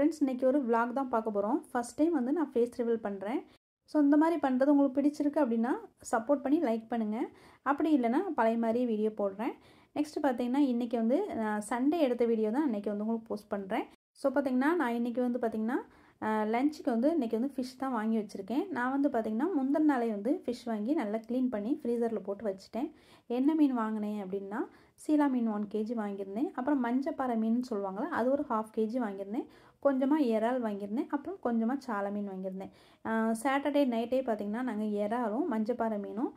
Friends இன்றைக்கி ஒரு vlog தான் பார்க்க போகிறோம். ஃபஸ்ட் டைம் வந்து நான் ஃபேஸ் ரிவீல் பண்ணுறேன். ஸோ இந்த மாதிரி பண்ணுறது உங்களுக்கு பிடிச்சிருக்கு அப்படின்னா சப்போர்ட் பண்ணி லைக் பண்ணுங்கள். அப்படி இல்லைனா பழைய மாதிரியே வீடியோ போடுறேன். நெக்ஸ்ட்டு பார்த்தீங்கன்னா இன்றைக்கி வந்து சண்டே எடுத்த வீடியோ தான் இன்றைக்கி வந்து உங்களுக்கு போஸ்ட் பண்ணுறேன். ஸோ பார்த்தீங்கன்னா நான் இன்றைக்கி வந்து பார்த்திங்கன்னா லஞ்சுக்கு வந்து இன்றைக்கி வந்து ஃபிஷ் தான் வாங்கி வச்சுருக்கேன். நான் வந்து பார்த்திங்கன்னா முந்தின நாளே வந்து ஃபிஷ் வாங்கி நல்லா க்ளீன் பண்ணி ஃப்ரீசரில் போட்டு வச்சுட்டேன். என்ன மீன் வாங்கினேன் அப்படின்னா சீலா மீன் 1 kg வாங்கியிருந்தேன். அப்புறம் மஞ்சப்பாறை மீன் சொல்லுவாங்களே அது ஒரு 1/2 kg வாங்கியிருந்தேன். கொஞ்சமாக இறால் வாங்கியிருந்தேன். அப்புறம் கொஞ்சமாக சாலை மீன் வாங்கியிருந்தேன். சாட்டர்டே நைட்டே பார்த்திங்கன்னா நாங்கள் இறாலும் மஞ்சப்பாறை மீனும்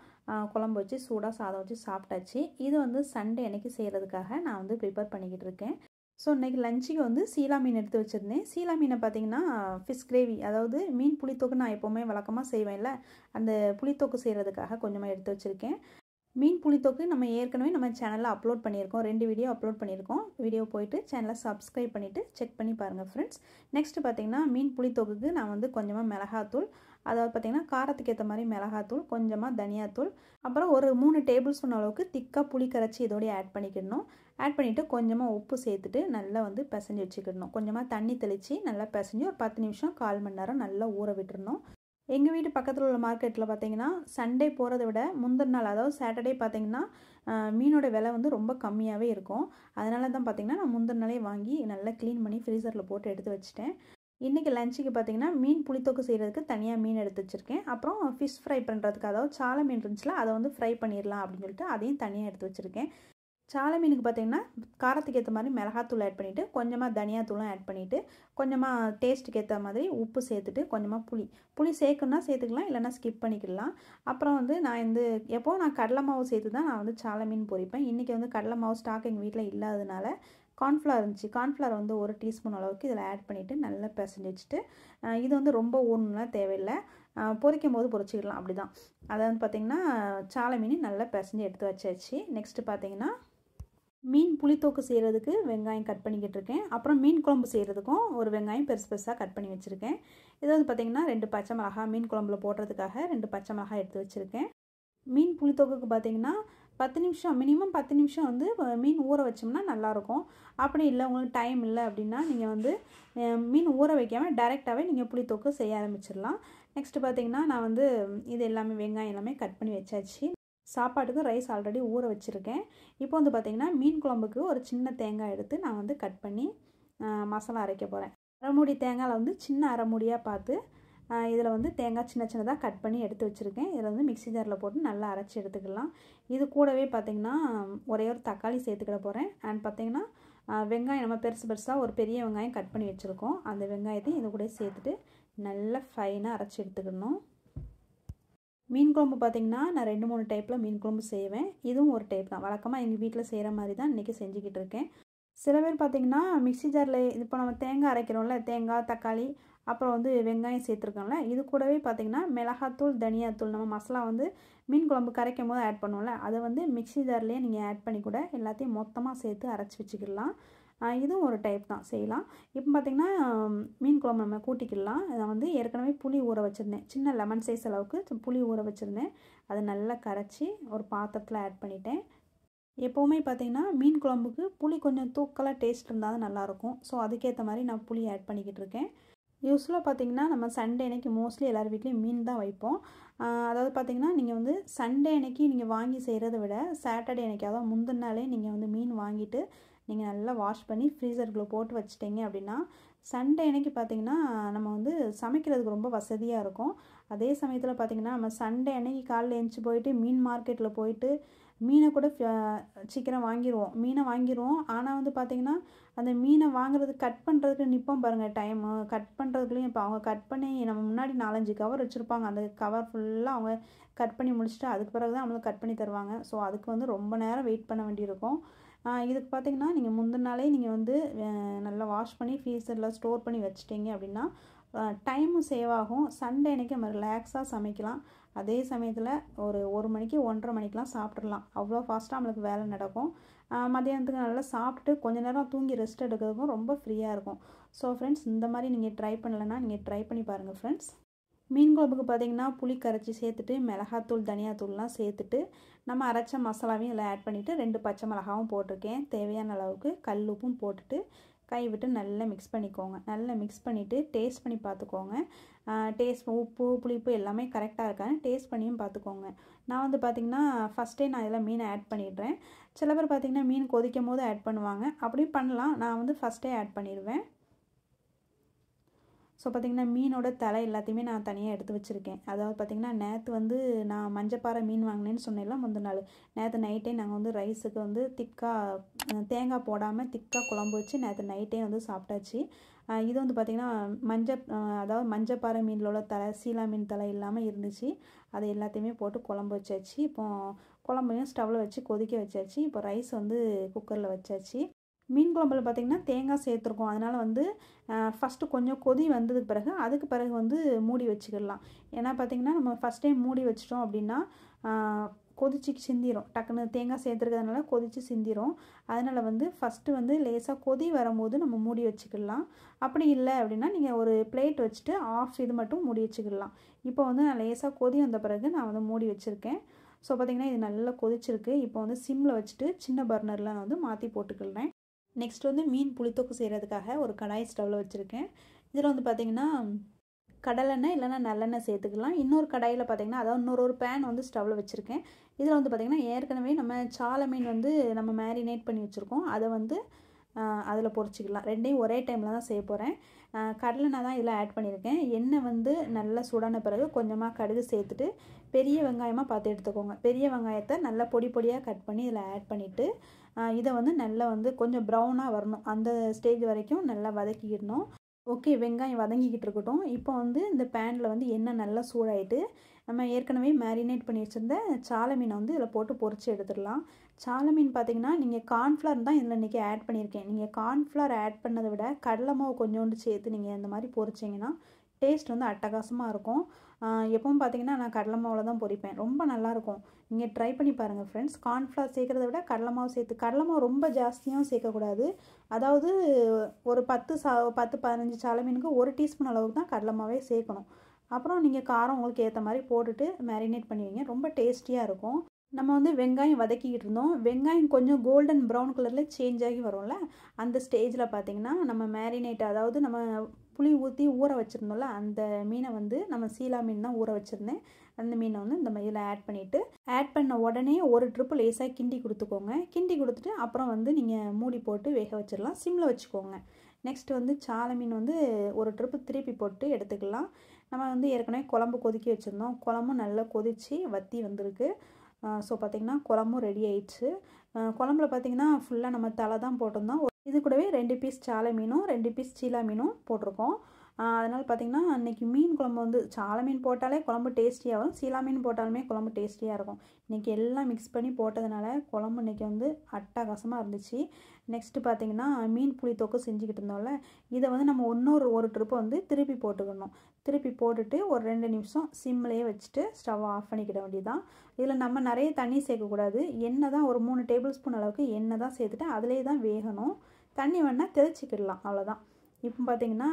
குழம்பு வச்சு சூடாக சாதம் வச்சு சாப்பிட்டாச்சு. இது வந்து சண்டே அன்னைக்கு செய்கிறதுக்காக நான் வந்து ப்ரிப்பேர் பண்ணிக்கிட்டு இருக்கேன். ஸோ இன்றைக்கி லஞ்சுக்கு வந்து சீலா மீன் எடுத்து வச்சுருந்தேன். சீலா மீனை பார்த்திங்கன்னா ஃபிஷ் கிரேவி, அதாவது மீன் புளித்தொக்கு நான் எப்போவுமே வழக்கமாக செய்வேன்ல, அந்த புளித்தொக்கு செய்கிறதுக்காக கொஞ்சமாக எடுத்து வச்சுருக்கேன். மீன் புளித்தொக்கு நம்ம ஏற்கனவே நம்ம சேனலில் அப்லோட் பண்ணியிருக்கோம். 2 வீடியோ அப்லோட் பண்ணியிருக்கோம். வீடியோ போயிட்டு சேனலை சப்ஸ்கிரைப் பண்ணிவிட்டு செக் பண்ணி பாருங்கள் ஃப்ரெண்ட்ஸ். நெக்ஸ்ட்டு பார்த்திங்கன்னா மீன் புளித்தொக்குக்கு நான் வந்து கொஞ்சமாக மிளகாத்தூள், அதாவது பார்த்திங்கன்னா காரத்துக்கு ஏற்ற மாதிரி மிளகாத்தூள், கொஞ்சமாக தனியாத்தூள், அப்புறம் ஒரு 3 டேபிள் ஸ்பூன் அளவுக்கு திக்காக புளி கரைச்சி இதோடய ஆட் பண்ணிக்கிடணும். ஆட் பண்ணிவிட்டு கொஞ்சமாக உப்பு சேர்த்துட்டு நல்லா வந்து பிசைஞ்சு வச்சுக்கிடணும். கொஞ்சமாக தண்ணி தெளித்து நல்லா பிசைஞ்சு ஒரு 10 நிமிஷம் 1/4 மணி நேரம் நல்லா ஊற விட்டுறணும். எங்கள் வீட்டு பக்கத்தில் உள்ள மார்க்கெட்டில் பார்த்திங்கன்னா சண்டே போகிறத விட முந்தின நாள், அதாவது சாட்டர்டே பார்த்திங்கன்னா மீனோட விலை வந்து ரொம்ப கம்மியாகவே இருக்கும். அதனால தான் பார்த்திங்கன்னா நான் முந்தின நாளே வாங்கி நல்லா க்ளீன் பண்ணி ஃப்ரீசரில் போட்டு எடுத்து வச்சுட்டேன். இன்றைக்கி லஞ்சுக்கு பார்த்திங்கன்னா மீன் புளித்தொக்கு செய்கிறதுக்கு தனியாக மீன் எடுத்து வச்சுருக்கேன். அப்புறம் ஃபிஷ் ஃப்ரை பண்ணுறதுக்கு, அதாவது சாலை மீன் இருந்துச்சுல அதை வந்து ஃப்ரை பண்ணிடலாம் அப்படின்னு சொல்லிட்டு அதையும் தனியாக எடுத்து வச்சுருக்கேன். சாலை மீனுக்கு பார்த்திங்கன்னா காரத்துக்கு ஏற்ற மாதிரி மிளகாத்தூள் ஆட் பண்ணிவிட்டு கொஞ்சமாக தனியாத்தூளும் ஆட் பண்ணிவிட்டு கொஞ்சமாக டேஸ்ட்டுக்கு ஏற்ற மாதிரி உப்பு சேர்த்துட்டு கொஞ்சமாக புளி சேர்க்கணுன்னா சேர்த்துக்கலாம், இல்லைனா ஸ்கிப் பண்ணிக்கலாம். அப்புறம் வந்து நான் எப்போது நான் கடலை மாவு சேர்த்து தான் நான் வந்து சாலை மீன் பொரிப்பேன். இன்றைக்கி வந்து கடலை மாவு ஸ்டாக் எங்கள் வீட்டில் இல்லாததுனால கார்ன்ஃப்ளவர் இருந்துச்சு. கார்ன்ஃப்ளவர் வந்து 1 டீஸ்பூன் அளவுக்கு இதில் ஆட் பண்ணிவிட்டு நல்லா பிசைஞ்சு வச்சுட்டு, இது வந்து ரொம்ப ஊறணும்லாம் தேவையில்லை, பொரிக்கும் போது பொரிச்சிக்கலாம். அப்படி தான் அதை வந்து பார்த்திங்கன்னா சாலை மீன் நல்லா பிசைஞ்சு எடுத்து வச்சாச்சு. நெக்ஸ்ட்டு பார்த்திங்கன்னா மீன் புளித்தொக்கு செய்கிறதுக்கு வெங்காயம் கட் பண்ணிக்கிட்டு இருக்கேன். அப்புறம் மீன் குழம்பு செய்கிறதுக்கும் ஒரு வெங்காயம் பெருசு பெருசாக கட் பண்ணி வச்சுருக்கேன். இது வந்து பார்த்திங்கன்னா 2 பச்சை மிளகாய், மீன் குழம்புல போடுறதுக்காக 2 பச்சை மிளகாய் எடுத்து வச்சுருக்கேன். மீன் புளித்தொக்குக்கு பார்த்திங்கன்னா 10 நிமிஷம், மினிமம் 10 நிமிஷம் வந்து மீன் ஊற வச்சோம்னா நல்லாயிருக்கும். அப்படி இல்லை உங்களுக்கு டைம் இல்லை அப்படின்னா நீங்கள் வந்து மீன் ஊற வைக்காமல் டைரெக்டாகவே நீங்கள் புளித்தொக்கு செய்ய ஆரம்பிச்சிடலாம். நெக்ஸ்ட்டு பார்த்திங்கன்னா நான் வந்து இது எல்லாமே வெங்காயம் எல்லாமே கட் பண்ணி வச்சாச்சு. சாப்பாட்டுக்கு ரைஸ் ஆல்ரெடி ஊற வச்சுருக்கேன். இப்போ வந்து பார்த்திங்கன்னா மீன் குழம்புக்கு ஒரு சின்ன தேங்காய் எடுத்து நான் வந்து கட் பண்ணி மசாலா அரைக்க போகிறேன். அரைமுடி தேங்காயில் வந்து சின்ன அரைமுடியாக பார்த்து இதில் வந்து தேங்காய் சின்ன சின்னதாக கட் பண்ணி எடுத்து வச்சுருக்கேன். இதில் வந்து மிக்ஸி ஜாரில் போட்டு நல்லா அரைச்சி எடுத்துக்கலாம். இது கூடவே பார்த்திங்கன்னா ஒரே ஒரு தக்காளி சேர்த்துக்கிட போகிறேன். அண்ட் பார்த்திங்கன்னா வெங்காயம் நம்ம பெருசு பெருசாக ஒரு பெரிய வெங்காயம் கட் பண்ணி வச்சுருக்கோம். அந்த வெங்காயத்தையும் இது கூட சேர்த்துட்டு நல்லா ஃபைனாக அரைச்சி எடுத்துக்கணும். மீன் குழம்பு பார்த்திங்கன்னா நான் 2-3 டைப்பில் மீன் குழம்பு செய்வேன். இதுவும் ஒரு டைப் தான். வழக்கமாக எங்கள் வீட்டில் செய்கிற மாதிரி தான் இன்றைக்கி செஞ்சுக்கிட்டு இருக்கேன். சில பேர் பார்த்திங்கன்னா மிக்ஸி ஜாரில் இப்போ நம்ம தேங்காய் அரைக்கிறோம்ல, தேங்காய், தக்காளி, அப்புறம் வந்து வெங்காயம் சேர்த்துருக்கோம்ல, இது கூடவே பார்த்திங்கன்னா மிளகாத்தூள், தனியாத்தூள் நம்ம மசாலா வந்து மீன் குழம்பு கரைக்கும் போது ஆட் பண்ணுவோம்ல, அதை வந்து மிக்ஸி ஜார்லேயே நீங்கள் ஆட் பண்ணி கூட எல்லாத்தையும் மொத்தமாக சேர்த்து அரைச்சி வச்சுக்கிடலாம். இதுவும் ஒரு டைப் தான், செய்யலாம். இப்போ பார்த்திங்கன்னா மீன் குழம்பு நம்ம கூட்டிக்கிடலாம். நான் வந்து ஏற்கனவே புளி ஊற வச்சுருந்தேன். சின்ன லெமன் சைஸ் அளவுக்கு புளி ஊற வச்சுருந்தேன். அதை நல்லா கரைச்சி ஒரு பாத்திரத்தில் ஆட் பண்ணிட்டேன். எப்போவுமே பார்த்திங்கன்னா மீன் குழம்புக்கு புளி கொஞ்சம் தூக்கலாக டேஸ்ட் இருந்தால் தான் நல்லாயிருக்கும். ஸோ அதுக்கேற்ற மாதிரி நான் புளி ஆட் பண்ணிக்கிட்டு இருக்கேன். யூஸ்வலாக பார்த்திங்கன்னா நம்ம சண்டே அன்னைக்கு மோஸ்ட்லி எல்லார் வீட்லேயும் மீன் தான் வைப்போம். அதாவது பார்த்திங்கன்னா நீங்கள் வந்து சண்டே அன்னைக்கு நீங்கள் வாங்கி செய்கிறத விட சாட்டர்டே அன்னைக்கு, அதாவது முந்தின நாளே நீங்கள் வந்து மீன் வாங்கிட்டு நீங்கள் நல்லா வாஷ் பண்ணி ஃப்ரீசருக்குள்ளே போட்டு வச்சிட்டிங்க அப்படின்னா சண்டே அன்னைக்கு பார்த்திங்கன்னா நம்ம வந்து சமைக்கிறதுக்கு ரொம்ப வசதியாக இருக்கும். அதே சமயத்தில் பார்த்திங்கன்னா நம்ம சண்டே அன்னைக்கு காலையில் எழுந்துச்சி போயிட்டு மீன் மார்க்கெட்டில் போயிட்டு மீனை கூட சீக்கிரம் மீனை வாங்கிடுவோம். ஆனால் வந்து பார்த்திங்கன்னா அந்த மீனை வாங்குறதுக்கு கட் பண்ணுறதுக்கு நிற்போம் பாருங்கள், டைமு கட் பண்ணுறதுக்குள்ளேயும் இப்போ அவங்க கட் பண்ணி நம்ம முன்னாடி 4-5 கவர் வச்சுருப்பாங்க. அந்த கவர் ஃபுல்லாக அவங்க கட் பண்ணி முடிச்சுட்டு அதுக்கு பிறகு தான் நம்மளுக்கு கட் பண்ணி தருவாங்க. ஸோ அதுக்கு வந்து ரொம்ப நேரம் வெயிட் பண்ண வேண்டியிருக்கும். இதுக்கு பார்த்திங்கன்னா நீங்கள் முந்தின நாளே நீங்கள் வந்து நல்லா வாஷ் பண்ணி ஃப்ரீசரில் ஸ்டோர் பண்ணி வச்சிட்டிங்க அப்படின்னா டைமும் சேவ் ஆகும். சண்டே அன்றைக்கி நம்ம ரிலாக்ஸாக சமைக்கலாம். அதே சமயத்தில் ஒரு 1 மணிக்கு 1:30 மணிக்கெலாம் சாப்பிட்றலாம். அவ்வளோ ஃபாஸ்ட்டாக நம்மளுக்கு வேலை நடக்கும். மதியானத்துக்கு நல்லா சாப்பிட்டு கொஞ்சம் நேரம் தூங்கி ரெஸ்ட் எடுக்கிறதுக்கும் ரொம்ப ஃப்ரீயாக இருக்கும். ஸோ ஃப்ரெண்ட்ஸ், இந்த மாதிரி நீங்கள் ட்ரை பண்ணலைன்னா நீங்கள் ட்ரை பண்ணி பாருங்கள் ஃப்ரெண்ட்ஸ். மீன் குழம்புக்கு பார்த்திங்கன்னா புளி கரைச்சி சேர்த்துட்டு மிளகாத்தூள், தனியாத்தூள்லாம் சேர்த்துட்டு நம்ம அரைச்ச மசாலாவையும் இதில் ஆட் பண்ணிவிட்டு 2 பச்சை மிளகாவும் போட்டிருக்கேன். தேவையான அளவுக்கு கல் உப்பும் போட்டுட்டு கை விட்டு நல்லா மிக்ஸ் பண்ணிக்கோங்க. நல்லா மிக்ஸ் பண்ணிவிட்டு டேஸ்ட் பண்ணி பார்த்துக்கோங்க. டேஸ்ட் உப்பு புளிப்பு எல்லாமே கரெக்டாக இருக்கான்னு டேஸ்ட் பண்ணியும் பார்த்துக்கோங்க. நான் வந்து பார்த்திங்கன்னா ஃபஸ்ட்டே நான் இதில் மீனை ஆட் பண்ணிடுறேன். சில பேர் பார்த்திங்கன்னா மீன் கொதிக்கும் போது ஆட் பண்ணுவாங்க. அப்படியும் பண்ணலாம். நான் வந்து ஃபஸ்ட்டே ஆட் பண்ணிடுவேன். ஸோ பார்த்திங்கன்னா மீனோட தலை எல்லாத்தையுமே நான் தனியாக எடுத்து வச்சுருக்கேன். அதாவது பார்த்திங்கன்னா நேற்று வந்து நான் மஞ்சப்பாறை மீன் வாங்கினேன்னு சொன்னேன்ல முந்தின நாள். நேற்று நைட்டே நாங்கள் வந்து ரைஸுக்கு வந்து திக்காக தேங்காய் போடாமல் திக்காக குழம்பு வச்சு நேற்று நைட்டே வந்து சாப்பிட்டாச்சு. இது வந்து பார்த்திங்கன்னா அதாவது மஞ்சப்பாறை மீனில் உள்ள தலை சீலா மீன் தலை இல்லாமல் இருந்துச்சு. அதை எல்லாத்தையுமே போட்டு குழம்பு வச்சாச்சு. இப்போது குழம்பையும் ஸ்டவ்வில் வச்சு கொதிக்க வச்சாச்சு. இப்போ ரைஸ் வந்து குக்கரில் வச்சாச்சு. மீன் குழம்புல பார்த்திங்கன்னா தேங்காய் சேர்த்துருக்கோம். அதனால் வந்து ஃபஸ்ட்டு கொஞ்சம் கொதி வந்ததுக்கு பிறகு அதுக்கு பிறகு வந்து மூடி வச்சுக்கிடலாம். ஏன்னா பார்த்திங்கன்னா நம்ம ஃபஸ்ட் டைம் மூடி வச்சிட்டோம் அப்படின்னா கொதிச்சு சிந்திரும். டக்குன்னு தேங்காய் சேர்த்துருக்கிறதுனால கொதித்து சிந்திரும். அதனால் வந்து ஃபஸ்ட்டு வந்து லேசாக கொதி வரும்போது நம்ம மூடி வச்சுக்கிடலாம். அப்படி இல்லை அப்படின்னா நீங்கள் ஒரு பிளேட் வச்சுட்டு ஆஃப் இது மட்டும் மூடி வச்சுக்கிடலாம். இப்போ வந்து நான் லேசாக கொதி வந்த பிறகு நான் வந்து மூடி வச்சுருக்கேன். ஸோ பார்த்திங்கன்னா இது நல்லா கொதிச்சிருக்கு. இப்போ வந்து சிம்மில் வச்சுட்டு சின்ன பர்னரில் நான் வந்து மாற்றி போட்டுக்கிடுறேன். நெக்ஸ்ட் வந்து மீன் புளித்தொக்கு செய்கிறதுக்காக ஒரு கடாய் ஸ்டவ்வில் வச்சுருக்கேன். இதில் வந்து பார்த்திங்கன்னா கடலெண்ணெய் இல்லைனா நல்லெண்ணெய் சேர்த்துக்கலாம். இன்னொரு கடாயில் பார்த்திங்கன்னா அதாவது இன்னொரு பேன் வந்து ஸ்டவ்வில் வச்சுருக்கேன். இதில் வந்து பார்த்திங்கன்னா ஏற்கனவே நம்ம சாலை மீன் வந்து நம்ம மேரினேட் பண்ணி வச்சுருக்கோம். அதை வந்து அதில் பொரிச்சிக்கலாம். ரெண்டையும் ஒரே டைமில் தான் செய்ய போகிறேன். கடலெண்ணெய் தான் இதில் ஆட் பண்ணியிருக்கேன். எண்ணெய் வந்து நல்லா சூடான பிறகு கொஞ்சமாக கடுகு சேர்த்துட்டு பெரிய வெங்காயமாக பார்த்து எடுத்துக்கோங்க. பெரிய வெங்காயத்தை நல்லா பொடி பொடியாக கட் பண்ணி இதில் ஆட் பண்ணிவிட்டு இதை வந்து நல்லா வந்து கொஞ்சம் ப்ரௌனாக வரணும். அந்த ஸ்டேஜ் வரைக்கும் நல்லா வதக்கிக்கிடணும். ஓகே, வெங்காயம் வதங்கிக்கிட்டு இருக்கட்டும். இப்போ வந்து இந்த பேனில் வந்து எண்ணெய் நல்லா சூடாயிட்டு நம்ம ஏற்கனவே மேரினேட் பண்ணி வச்சுருந்த சாலை மீனை வந்து இதில் போட்டு பொரித்து எடுத்துடலாம். சாலை மீன் பார்த்திங்கன்னா நீங்கள் கார்ன்ஃப்ளவர் தான் இதில் இன்றைக்கி ஆட் பண்ணியிருக்கேன். நீங்கள் கார்ன்ஃப்ளவர் ஆட் பண்ணதை விட கடலை மாவு கொஞ்சோண்டு சேர்த்து நீங்கள் இந்த மாதிரி பொரிச்சிங்கன்னா டேஸ்ட் வந்து அட்டகாசமாக இருக்கும். எப்பவும் பார்த்திங்கன்னா நான் கடலை மாவில் தான் பொரிப்பேன். ரொம்ப நல்லாயிருக்கும். நீங்கள் ட்ரை பண்ணி பாருங்கள் ஃப்ரெண்ட்ஸ். கார்ன்ஃப்ளவர் சேர்க்குறத விட கடலை மாவு சேர்த்து, கடலை மாவு ரொம்ப ஜாஸ்தியாகவும் சேர்க்கக்கூடாது. அதாவது ஒரு 10-15 சாலை மீனுக்கு 1 டீஸ்பூன் அளவுக்கு தான் கடலை மாவே சேர்க்கணும். அப்புறம் நீங்கள் காரம் உங்களுக்கு ஏற்ற மாதிரி போட்டுட்டு மேரினேட் பண்ணுவீங்க. ரொம்ப டேஸ்டியாக இருக்கும். நம்ம வந்து வெங்காயம் வதக்கிக்கிட்டு இருந்தோம். வெங்காயம் கொஞ்சம் கோல்டன் ப்ரௌன் கலரில் சேஞ்ச் ஆகி வரும்ல, அந்த ஸ்டேஜில் பார்த்திங்கன்னா நம்ம மேரினேட் அதாவது நம்ம புளி ஊற்றி ஊற வச்சுருந்தோம்ல அந்த மீனை வந்து நம்ம சீலா மீன் தான் ஊற வச்சுருந்தேன். அந்த மீனை வந்து இந்த இதில் ஆட் பண்ண உடனே ஒரு ட்ரிப்பு லேசாக கிண்டி கொடுத்துக்கோங்க. கிண்டி கொடுத்துட்டு அப்புறம் வந்து நீங்கள் மூடி போட்டு வேக வச்சிடலாம். சிம்மில் வச்சுக்கோங்க. நெக்ஸ்ட் வந்து சாலை மீன் வந்து ஒரு ட்ரிப்பு திருப்பி போட்டு எடுத்துக்கலாம். நம்ம வந்து ஏற்கனவே குழம்பு கொதிக்க வச்சுருந்தோம். குழம்பும் நல்லா கொதித்து வற்றி வந்திருக்கு. ஸோ பார்த்திங்கன்னா குழம்பும் ரெடி ஆயிடுச்சு. குழம்புல பார்த்திங்கன்னா ஃபுல்லாக நம்ம தலை தான் போட்டிருந்தோம். இது கூடவே 2 பீஸ் சாலை மீனும் 2 பீஸ் சீலா மீனும் போட்டிருக்கோம். அதனால் பார்த்திங்கன்னா அன்றைக்கி மீன் குழம்பு வந்து சாலை மீன் போட்டாலே குழம்பு டேஸ்டியாகும், சீலா மீன் போட்டாலுமே குழம்பு டேஸ்டியாக இருக்கும். இன்றைக்கி எல்லாம் மிக்ஸ் பண்ணி போட்டதுனால குழம்பு இன்றைக்கி வந்து அட்டகாசமாக இருந்துச்சு. நெக்ஸ்ட்டு பார்த்திங்கன்னா மீன் புளி தொக்கு செஞ்சுக்கிட்டு இருந்தோம்ல, இதை வந்து நம்ம ஒரு ட்ரிப்பு வந்து திருப்பி போட்டுக்கணும். திருப்பி போட்டுட்டு ஒரு 2 நிமிஷம் சிம்லேயே வச்சுட்டு ஸ்டவ் ஆஃப் பண்ணிக்கிட வேண்டியதான். இதில் நம்ம நிறைய தண்ணி சேர்க்கக்கூடாது. எண்ணெய் தான் ஒரு 3 டேபிள் ஸ்பூன் அளவுக்கு எண்ணெய் தான் சேர்த்துட்டு அதிலே தான் வேகணும். தண்ணி வேணால் தெளிச்சிக்கிடலாம், அவ்வளோதான். இப்போ பார்த்திங்கன்னா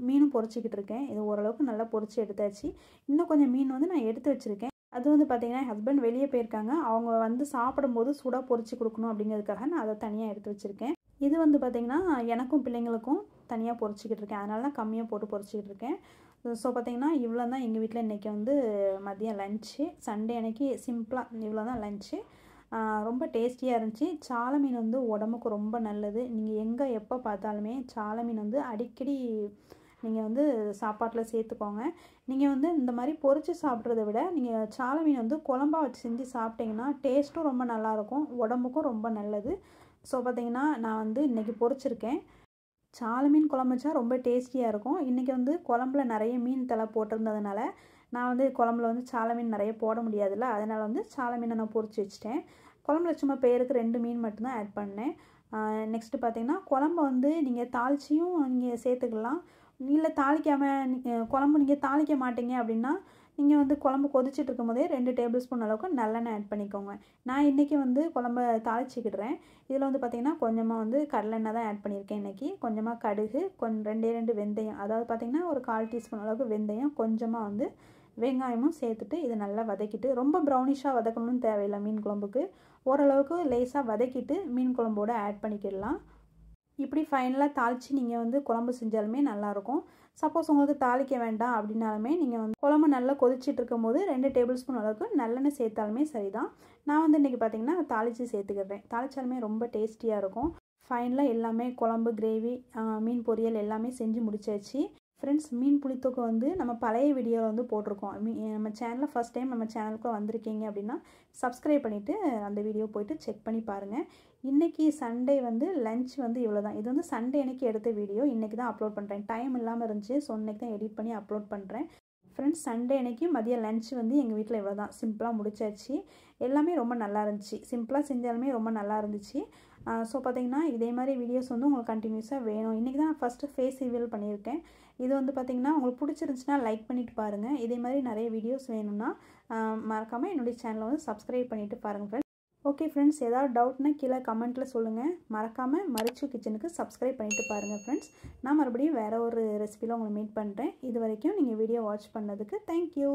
மீனும் பொரிச்சிக்கிட்டு இருக்கேன். இது ஓரளவுக்கு நல்லா பொரிச்சு எடுத்தாச்சு. இன்னும் கொஞ்சம் மீன் வந்து நான் எடுத்து வச்சுருக்கேன். அது வந்து பார்த்திங்கன்னா ஹஸ்பண்ட் வெளியே போயிருக்காங்க. அவங்க வந்து சாப்பிடும்போது சூடாக பொரிச்சு கொடுக்கணும் அப்படிங்கிறதுக்காக நான் அதை தனியாக எடுத்து வச்சுருக்கேன். இது வந்து பார்த்திங்கன்னா எனக்கும் பிள்ளைங்களுக்கும் தனியாக பொரிச்சிக்கிட்டு இருக்கேன். அதனால தான் கம்மியாக போட்டு பொரிச்சிக்கிட்டு இருக்கேன். ஸோ பார்த்திங்கன்னா இவ்வளோ தான் எங்கள் வீட்டில் இன்றைக்கி வந்து மதியம் லன்ச்சு. சண்டே அன்றைக்கி சிம்பிளாக இவ்வளோ தான் லன்ச்சு. ரொம்ப டேஸ்டியாக இருந்துச்சு. சாலை மீன் வந்து உடம்புக்கு ரொம்ப நல்லது. நீங்கள் எங்கே எப்போ பார்த்தாலுமே சாலை மீன் வந்து அடிக்கடி நீங்கள் வந்து சாப்பாட்டில் சேர்த்துக்கோங்க. நீங்கள் வந்து இந்த மாதிரி பொரித்து சாப்பிட்றத விட நீங்கள் சாலை மீன் வந்து குழம்பா வச்சு செஞ்சு சாப்பிட்டிங்கன்னா டேஸ்ட்டும் ரொம்ப நல்லாயிருக்கும், உடம்புக்கும் ரொம்ப நல்லது. ஸோ பார்த்திங்கன்னா நான் வந்து இன்றைக்கி பொரிச்சிருக்கேன். சாலை மீன் குழம்பு வச்சா ரொம்ப டேஸ்டியாக இருக்கும். இன்றைக்கி வந்து குழம்புல நிறைய மீன் தலை போட்டிருந்ததுனால நான் வந்து குழம்புல வந்து சாலை மீன் நிறைய போட முடியாதுல்ல, அதனால் வந்து சாலை மீனை நான் பொரிச்சு வச்சுட்டேன். குழம்புல சும்மா பேருக்கு 2 மீன் மட்டும்தான் ஆட் பண்ணேன். நெக்ஸ்ட்டு பார்த்திங்கன்னா குழம்பு வந்து நீங்கள் தாளிச்சியும் நீங்கள் சேர்த்துக்கலாம். இல்லை தாளிக்காமல் குழம்பு நீங்கள் தாளிக்க மாட்டீங்க அப்படின்னா நீங்கள் வந்து குழம்பு கொதிச்சுட்டு இருக்கும் போதே 2 டேபிள் ஸ்பூன் அளவுக்கு நல்லெண்ணெய் ஆட் பண்ணிக்கோங்க. நான் இன்றைக்கி வந்து குழம்ப தாளிச்சிக்கிடுறேன். இதில் வந்து பார்த்திங்கன்னா கொஞ்சமாக வந்து கடலெண்ணெய் தான் ஆட் பண்ணியிருக்கேன் இன்றைக்கி. கொஞ்சமாக கடுகு, 2 வெந்தயம், அதாவது பார்த்திங்கன்னா ஒரு 1/4 டீஸ்பூன் அளவுக்கு வெந்தயம், கொஞ்சமாக வந்து வெங்காயமும் சேர்த்துட்டு இதை நல்லா வதக்கிட்டு, ரொம்ப ப்ரௌனிஷாக வதக்கணும்னு தேவையில்லை. மீன் குழம்புக்கு ஓரளவுக்கு லேசாக வதக்கிட்டு மீன் குழம்போடு ஆட் பண்ணிக்கிடலாம். இப்படி ஃபைனலாக தாளித்து நீங்கள் வந்து குழம்பு செஞ்சாலுமே நல்லாயிருக்கும். சப்போஸ் உங்களுக்கு தாளிக்க வேண்டாம் அப்படின்னாலுமே நீங்கள் வந்து குழம்பு நல்லா கொதிச்சிட்டு இருக்கும் போது 2 டேபிள் ஸ்பூன் அளவுக்கு நல்லெண்ணெய் சேர்த்தாலுமே சரிதான். நான் வந்து இன்றைக்கி பார்த்திங்கன்னா தாளித்து சேர்த்துக்கிறேன். தாளித்தாலுமே ரொம்ப டேஸ்டியாக இருக்கும். ஃபைனலாக எல்லாமே குழம்பு, கிரேவி, மீன் பொரியல் எல்லாமே செஞ்சு முடிச்சாச்சு. ஃப்ரெண்ட்ஸ், மீன் புளித்தொக்கு வந்து நம்ம பழைய வீடியோவில் வந்து போட்டிருக்கோம். நம்ம சேனலில் ஃபஸ்ட் டைம் நம்ம சேனலுக்கு வந்திருக்கீங்க அப்படின்னா சப்ஸ்கிரைப் பண்ணிவிட்டு அந்த வீடியோ போய்ட்டு செக் பண்ணி பாருங்கள். இன்றைக்கி சண்டே வந்து லஞ்ச் வந்து இவ்வளோ தான். இது வந்து சண்டே அன்றைக்கி எடுத்த வீடியோ. இன்றைக்கி தான் அப்லோட் பண்ணுறேன். டைம் இல்லாமல் இருந்துச்சு. ஸோ இன்றைக்கி தான் எடிட் பண்ணி அப்லோட் பண்ணுறேன். ஃப்ரெண்ட்ஸ், சண்டே அன்றைக்கி மதியம் லஞ்ச் வந்து எங்கள் வீட்டில் இவ்வளோ தான். சிம்பிளாக முடிச்சாச்சு. எல்லாமே ரொம்ப நல்லா இருந்துச்சு. சிம்பிளாக செஞ்சாலுமே ரொம்ப நல்லா இருந்துச்சு. ஸோ பார்த்திங்கன்னா இதே மாதிரி வீடியோஸ் வந்து உங்களுக்கு கண்டினியூஸாக வேணும். இன்றைக்கி தான் ஃபஸ்ட்டு ஃபேஸ் ரிவீல் பண்ணியிருக்கேன். இது வந்து பார்த்திங்கன்னா உங்களுக்கு பிடிச்சிருந்துச்சுன்னா லைக் பண்ணிவிட்டு பாருங்கள். இதே மாதிரி நிறைய வீடியோஸ் வேணும்னா மறக்காமல் என்னுடைய சேனலை வந்து சப்ஸ்கிரைப் பண்ணிவிட்டு பாருங்கள் ஃப்ரெண்ட்ஸ். ஓகே ஃப்ரெண்ட்ஸ், ஏதாவது டவுட்னா கீழே கமெண்ட்டில் சொல்லுங்கள். மறக்காமல் மரிச்சு கிச்சனுக்கு சப்ஸ்கிரைப் பண்ணிவிட்டு பாருங்கள் ஃப்ரெண்ட்ஸ். நான் மறுபடியும் வேறு ஒரு ரெசிபியில் உங்களை மீட் பண்ணுறேன். இது வரைக்கும் நீங்கள் வீடியோ வாட்ச் பண்ணதுக்கு தேங்க்யூ.